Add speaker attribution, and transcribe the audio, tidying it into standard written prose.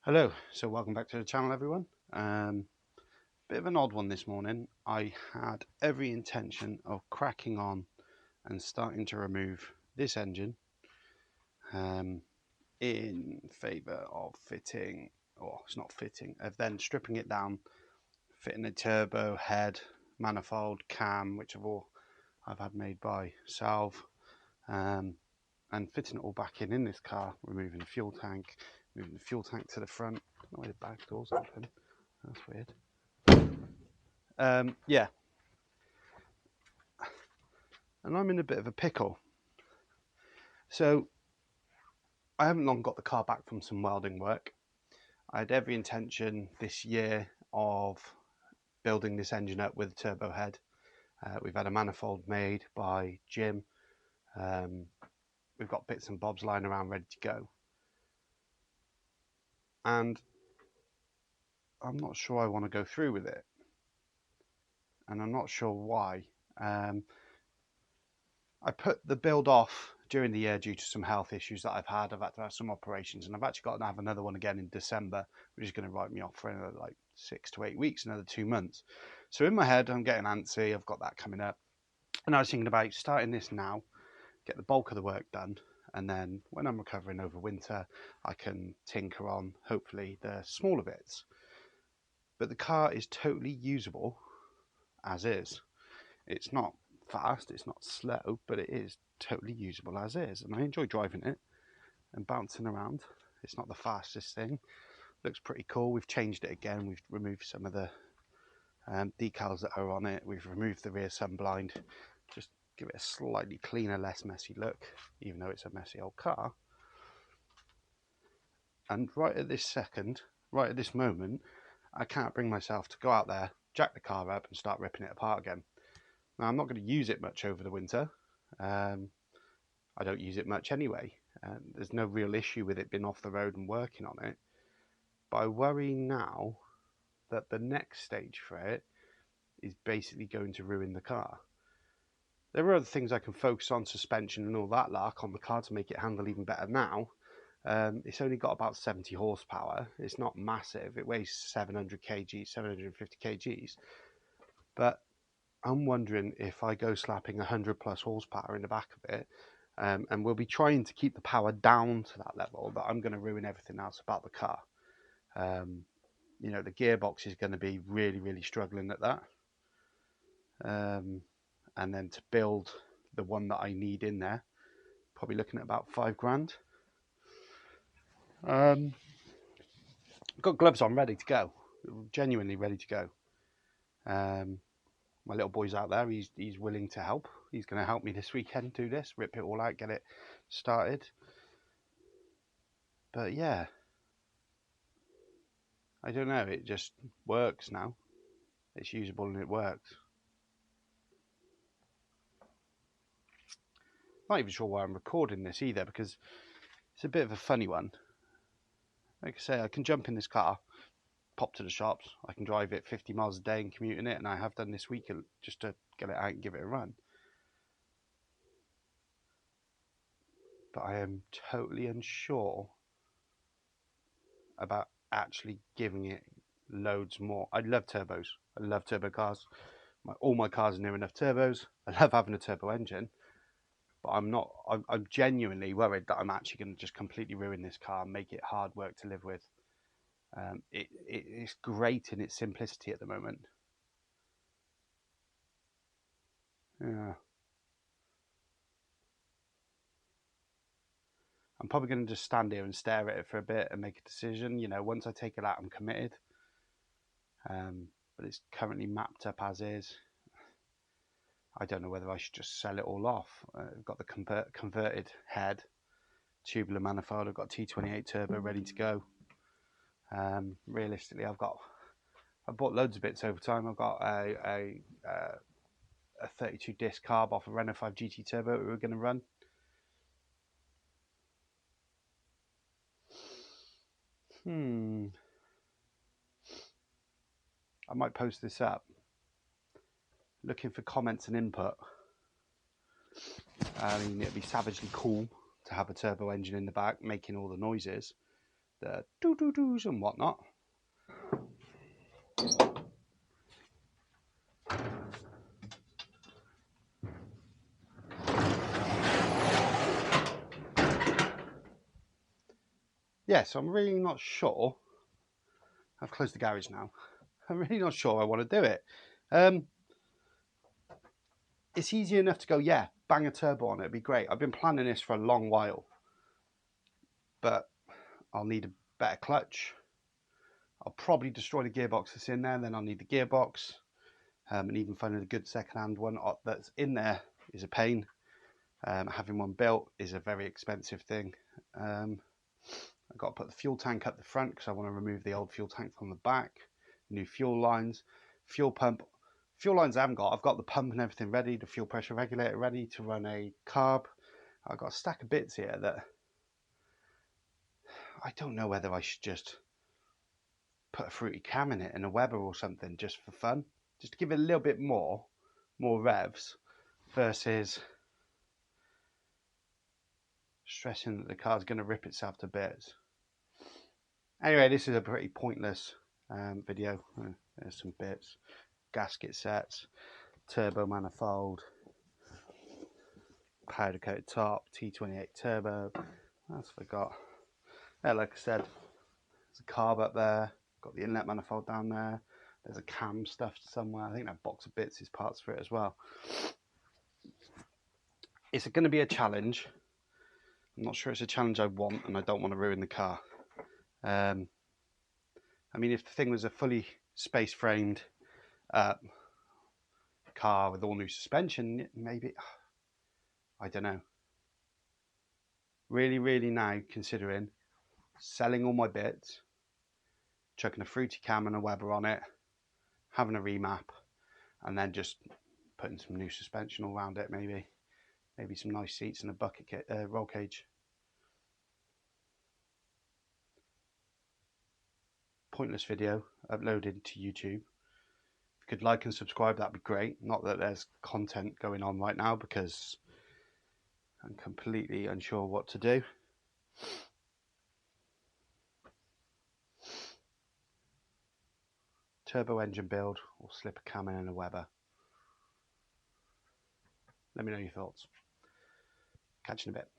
Speaker 1: Hello, so welcome back to the channel, everyone. Bit of an odd one this morning. I had every intention of cracking on and starting to remove this engine in favour of fitting, or it's not fitting, of then stripping it down, fitting a turbo, head, manifold, cam, which I've had made by Salve, and fitting it all back in this car, removing the fuel tank, moving the fuel tank to the front. I don't know why the back door's open. That's weird. Yeah, and I'm in a bit of a pickle. So I haven't long got the car back from some welding work. I had every intention this year of building this engine up with a turbo head. We've had a manifold made by Jim. We've got bits and bobs lying around ready to go. And I'm not sure I want to go through with it. And I'm not sure why. I put the build off during the year due to some health issues that I've had. I've had to have some operations, and I've actually got to have another one again in December, which is going to write me off for another like 6 to 8 weeks, another 2 months. So in my head, I'm getting antsy. I've got that coming up, and I was thinking about starting this now, get the bulk of the work done, and then when I'm recovering over winter, I can tinker on hopefully the smaller bits. But the car is totally usable as is. It's not fast, it's not slow, but it is totally usable as is, and I enjoy driving it and bouncing around. It's not the fastest thing. Looks pretty cool. We've changed it again. We've removed some of the decals that are on it. We've removed the rear sun blind, just give it a slightly cleaner, less messy look, even though it's a messy old car. And right at this second, right at this moment, I can't bring myself to go out there, jack the car up and start ripping it apart again. Now, I'm not going to use it much over the winter. I don't use it much anyway. There's no real issue with it being off the road and working on it. But I worry now that the next stage for it is basically going to ruin the car. There are other things I can focus on, suspension and all that lark on the car to make it handle even better now. It's only got about 70 horsepower. It's not massive. It weighs 700 kgs, 750 kgs. But I'm wondering if I go slapping 100 plus horsepower in the back of it, and we'll be trying to keep the power down to that level, that I'm going to ruin everything else about the car. The gearbox is going to be really, really struggling at that. And then to build the one that I need in there, probably looking at about £5,000. Got gloves on, ready to go, genuinely ready to go. My little boy's out there. He's willing to help. He's going to help me this weekend do this, rip it all out, get it started. But yeah, I don't know. It just works now. It's usable and it works. Not even sure why I'm recording this either, because it's a bit of a funny one. Like I say, I can jump in this car, pop to the shops. I can drive it 50 miles a day and commute in it, and I have done this week just to get it out and give it a run. But I am totally unsure about actually giving it loads more. I love turbos. I love turbo cars. All my cars are near enough turbos. I love having a turbo engine. But I'm genuinely worried that I'm actually going to just completely ruin this car and make it hard work to live with. It's great in its simplicity at the moment. Yeah. I'm probably going to just stand here and stare at it for a bit and make a decision. Once I take it out, I'm committed. But it's currently mapped up as is. I don't know whether I should just sell it all off. I've got the converted head, tubular manifold. I've got T28 turbo ready to go. Realistically, I've bought loads of bits over time. I've got a 32 disc carb off a Renault 5 GT turbo we were going to run. I might post this up. Looking for comments and input. I mean, it'd be savagely cool to have a turbo engine in the back making all the noises. the doo-doo-doos and whatnot. Yeah, so I'm really not sure. I've closed the garage now. I'm really not sure I want to do it. It's easy enough to go, yeah, bang a turbo on it, it'd be great. I've been planning this for a long while, but I'll need a better clutch. I'll probably destroy the gearbox that's in there, then I'll need the gearbox. And even finding a good second-hand one that's in there is a pain. Having one built is a very expensive thing. I've got to put the fuel tank up the front because I want to remove the old fuel tank from the back. New fuel lines, fuel pump. Fuel lines I haven't got. I've got the pump and everything ready, the fuel pressure regulator ready to run a carb. I've got a stack of bits here that I don't know whether I should just put a fruity cam in it and a Weber or something just for fun, just to give it a little bit more revs versus stressing that the car's going to rip itself to bits. Anyway, this is a pretty pointless video. There's some bits, gasket sets, turbo manifold, powder coated top, T28 turbo. What else have I got? Yeah, like I said, there's a carb up there, got the inlet manifold down there, there's a cam stuffed somewhere. I think that box of bits is parts for it as well. It's going to be a challenge. I'm not sure it's a challenge I want, and I don't want to ruin the car. I mean, if the thing was a fully space framed car with all new suspension, maybe, I don't know. Really now considering selling all my bits, chucking a fruity cam and a Weber on it, having a remap, and then just putting some new suspension all around it, maybe some nice seats and a bucket roll cage. Pointless video uploaded to YouTube. If you could like and subscribe, that'd be great. Not that there's content going on right now because I'm completely unsure what to do. Turbo engine build or slip a cam in and a Weber. Let me know your thoughts. Catch you in a bit.